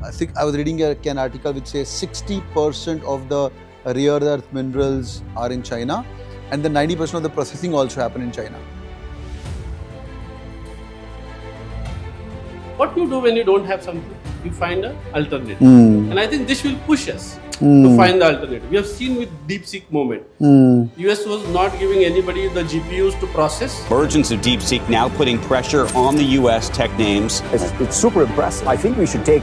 I think I was reading an article which says 60% of the rare earth minerals are in China, and then 90% of the processing also happen in China. What you do when you don't have something? You find an alternative. And I think this will push us to find the alternative. We have seen with DeepSeek moment. US was not giving anybody the GPUs to process. Emergence of DeepSeek now putting pressure on the US tech names. It's super impressive. I think we should take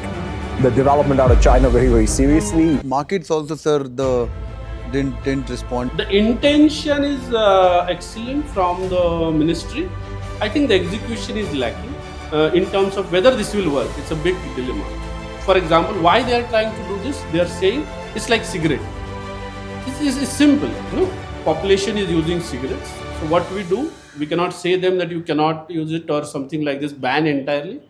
the development out of China very, very seriously. Markets also, sir, didn't respond. The intention is excellent from the ministry. I think the execution is lacking in terms of whether this will work. It's a big dilemma. For example, why they are trying to do this? They are saying it's like cigarette. It's simple. Population is using cigarettes. So what we do, we cannot say them that you cannot use it or something like this, ban entirely.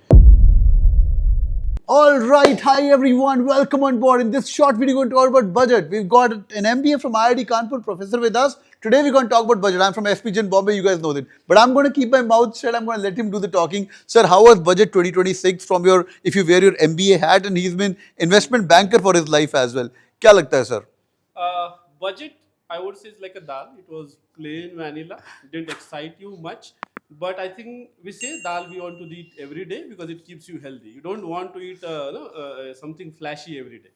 All right, hi everyone, welcome on board. In this short video, we're going to talk about budget. We've got an MBA from IIT Kanpur professor with us. Today, we're going to talk about budget. I'm from SPG Bombay, you guys know that. But I'm going to keep my mouth shut. I'm going to let him do the talking. Sir, how was budget 2026 from if you wear your MBA hat, and he's been investment banker for his life as well. Kya lagta hai, sir? Budget, I would say, is like a dal. It was plain vanilla. It didn't excite you much. But I think we say dal we want to eat every day because it keeps you healthy. You don't want to eat something flashy every day.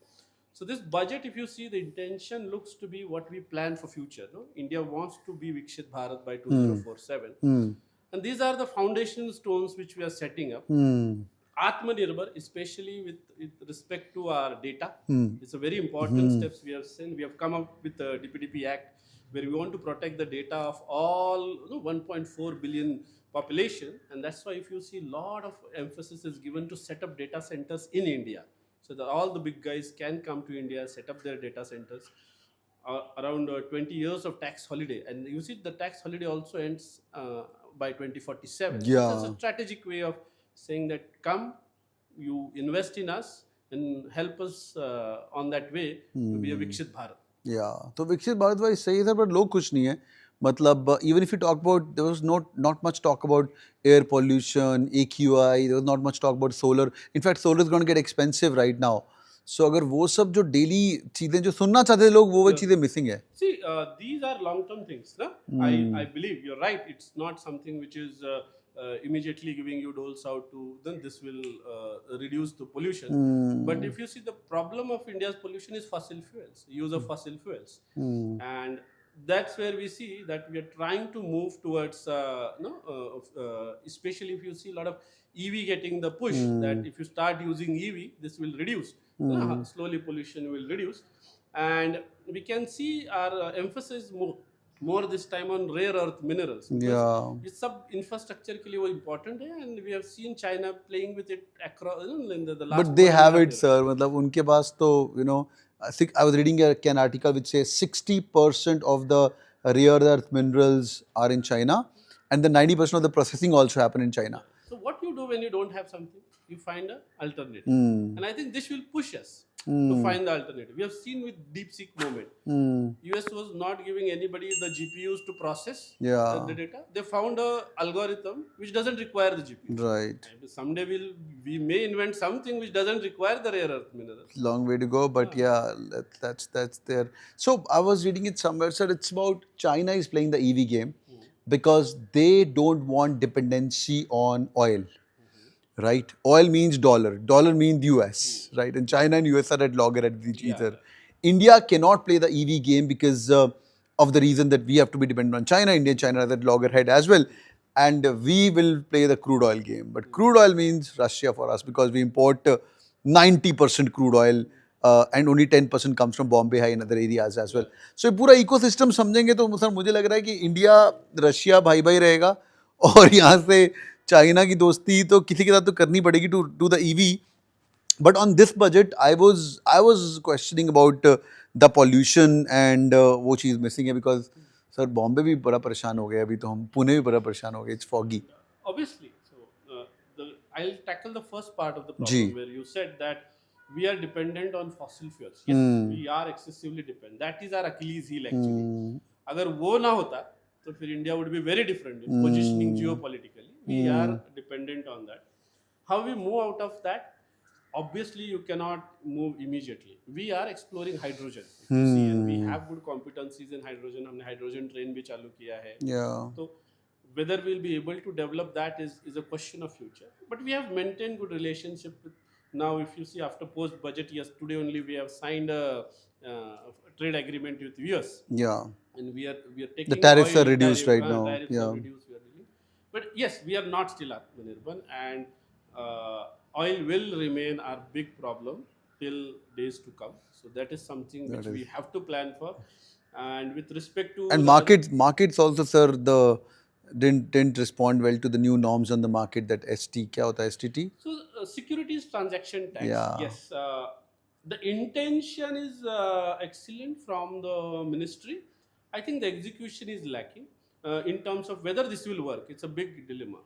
So this budget, if you see, the intention looks to be what we plan for future. India wants to be Viksit Bharat by 2047. And these are the foundational stones which we are setting up. Atmanirbhar, especially with respect to our data, it's a very important steps we have seen. We have come up with the DPDP Act, where we want to protect the data of all 1.4 billion population. And that's why if you see, a lot of emphasis is given to set up data centers in India. So that all the big guys can come to India, set up their data centers. Around 20 years of tax holiday. And you see the tax holiday also ends by 2047. Yeah. So it's a strategic way of saying that come, you invest in us and help us on that way to be a Viksit Bharat. Yeah, so Viksit Bharat was sahi sir, but log kuch nahi hai. Matlab, even if you talk about, there was not much talk about air pollution, AQI, there was not much talk about solar. In fact, solar is going to get expensive right now. So अगर वो सब जो daily चीजें जो सुनना चाहते हैं लोग, वो चीजें missing है. See, these are long-term things. Na? I believe you're right. It's not something which is immediately giving you doles out to, then this will reduce the pollution. But if you see, the problem of India's pollution is fossil fuels, use of fossil fuels. And that's where we see that we are trying to move towards, especially if you see a lot of EV getting the push, that if you start using EV, this will reduce. Slowly pollution will reduce. And we can see our emphasis more this time on rare earth minerals. Yeah. It's sub infrastructure ke liye wo important hai, and we have seen China playing with it across in the last. But they have it, sir. मतलब उनके पास तो I think I was reading an article which says 60% of the rare earth minerals are in China, and then 90% of the processing also happen in China. So what you do when you don't have something? You find an alternative. And I think this will push us to find the alternative. We have seen with DeepSeek moment. US was not giving anybody the GPUs to process the data. They found an algorithm which doesn't require the GPU. Right. And someday we may invent something which doesn't require the rare earth minerals. Long way to go, but yeah, that's there. So I was reading it somewhere, sir. It's about China is playing the EV game because they don't want dependency on oil. Right? Oil means dollar. Dollar means US. Right? And China and US are at loggerheads with each other. India cannot play the EV game because of the reason that we have to be dependent on China. India and China are at loggerhead as well. And we will play the crude oil game. But crude oil means Russia for us because we import 90% crude oil and only 10% comes from Bombay High and other areas as well. So ये पूरा ecosystem समझेंगे तो sir मुझे लग रहा है कि India Russia भाई भाई रहेगा और यहाँ से चाइना की दोस्ती तो किसी के साथ तो करनी पड़ेगी to do the EV. But on this budget, I was questioning about the pollution and वो चीज़ missing है because सर बॉम्बे भी बड़ा परेशान हो गया अभी तो हम पुणे भी बड़ा परेशान हो गए. It's foggy. Obviously, so I'll tackle the first part of the problem where you said that we are dependent on fossil fuels. Yes, we are excessively dependent. That is our Achilles heel actually. अगर वो ना होता तो फिर India would be very different in positioning geopolitically. We are dependent on that. How we move out of that? obviously you cannot move immediately. We are exploring hydrogen, if you see, and we have good competencies in hydrogen. हमने hydrogen train भी चालू किया है. Yeah. So whether we'll be able to develop that is a question of future. But we have maintained good relationship with. Now, if you see after post budget, yes, today only we have signed a trade agreement with US, Yeah. and we are taking The tariffs oil are reduced right now. Tariffs Yeah. are reduced. We are dealing. But yes, we are not still Atmanirbhar, and oil will remain our big problem till days to come. So that is something which we have to plan for. And with respect to And the other- markets also, sir, didn't respond well to the new norms on the market, that ST, क्या होता है STT? So, securities transaction tax. Yeah. Yes, the intention is excellent from the ministry. I think the execution is lacking in terms of whether this will work. It's a big dilemma.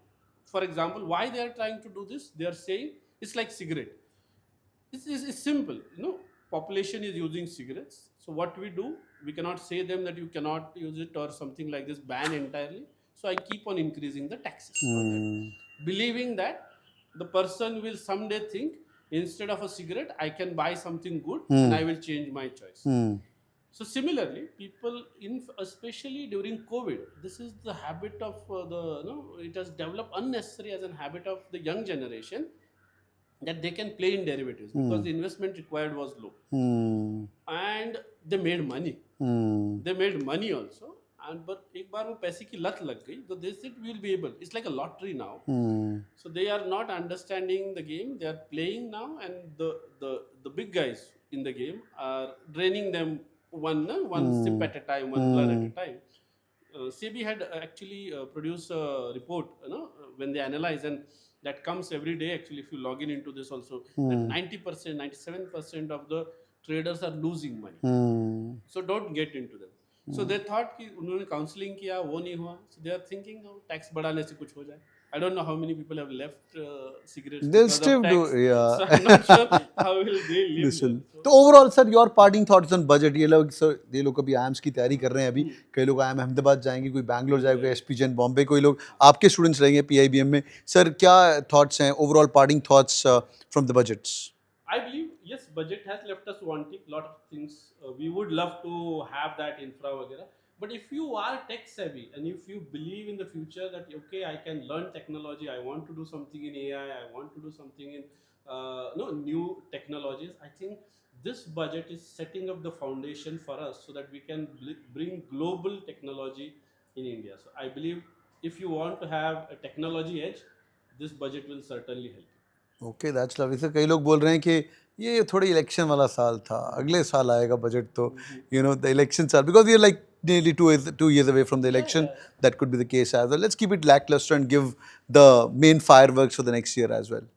For example, why they are trying to do this? They are saying it's like cigarette. It's simple. Population is using cigarettes. So what we do, we cannot say them that you cannot use it or something like this, ban entirely. So I keep on increasing the taxes on that, believing that the person will someday think, instead of a cigarette, I can buy something good and I will change my choice. So similarly, people, especially during COVID, this is the habit of it has developed unnecessary as a habit of the young generation, that they can play in derivatives because the investment required was low, and they made money. They made money also. But एक बार वो पैसे की लत लग गई, so they said we will be able. It's like a lottery now. So they are not understanding the game. They are playing now, and the big guys in the game are draining them one sip at a time, one blood at a time. SEBI had actually produced a report, when they analyze, and that comes every day. Actually, if you log into this also, that 90%, 97% of the traders are losing money. So don't get into them. So they thought कि उन्होंने counseling किया, वो नहीं हुआ. So they are thinking tax बढ़ाने से कुछ हो जाए. I don't know how many people have left cigarettes. They'll because still of tax. do, yeah. So I'm not sure how will they live. Listen. there. तो overall sir, your parting thoughts on budget. ये लोग अभी IIMs की तैयारी कर रहे हैं. अभी कई लोग आईएम अहमदाबाद जाएंगे, कोई बैंगलोर जाएगा, कोई एसपीजेन बॉम्बे, कोई लोग आपके स्टूडेंट्स रहेंगे पीआईबीएम में. सर, क्या थॉट्स हैं, overall parting thoughts from the budgets? I believe, yes, budget has left us wanting lot of things. We would love to have that infra वगैरह. But if you are tech savvy and if you believe in the future that, okay, I can learn technology, I want to do something in AI, I want to do something in new technologies, I think this budget is setting up the foundation for us so that we can bring global technology in India. So I believe if you want to have a technology edge, this budget will certainly help. Okay, that's lovely sir. कई लोग बोल रहे हैं कि ये थोड़ी election वाला साल था, अगले साल आएगा बजट. तो the elections are, because we are like nearly 2 years away from the election. That could be the case as well. Let's keep it lackluster and give the main fireworks for the next year as well.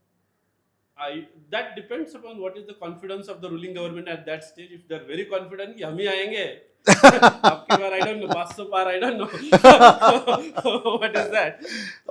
That depends upon what is the confidence of the ruling government at that stage. If they're very confident कि हम ही आएंगे, आपके बार I don't know, 500 par I don't know. What is that?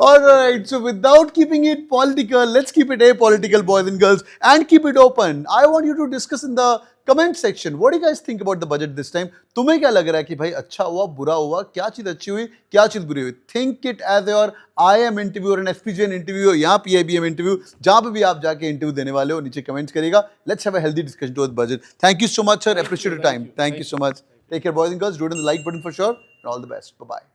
Alright, so without keeping it political, let's keep it apolitical, boys and girls, and keep it open. I want you to discuss in the comment section. What do you guys think about the budget this time? तुम्हें क्या लग रहा है कि भाई अच्छा हुआ, बुरा हुआ, क्या चीज़ अच्छी हुई, क्या चीज़ बुरी हुई? Think it as your IM interview or an SPGN interview या PIBM interview, जहाँ पे भी आप जाके interview देने वाले हो, नीचे comments करिएगा. Let's have a healthy discussion towards budget. Thank you so much, sir. Appreciate your time. Thank you so much. Take care, boys and girls. Do it on the like button for sure. And all the best. Bye-bye.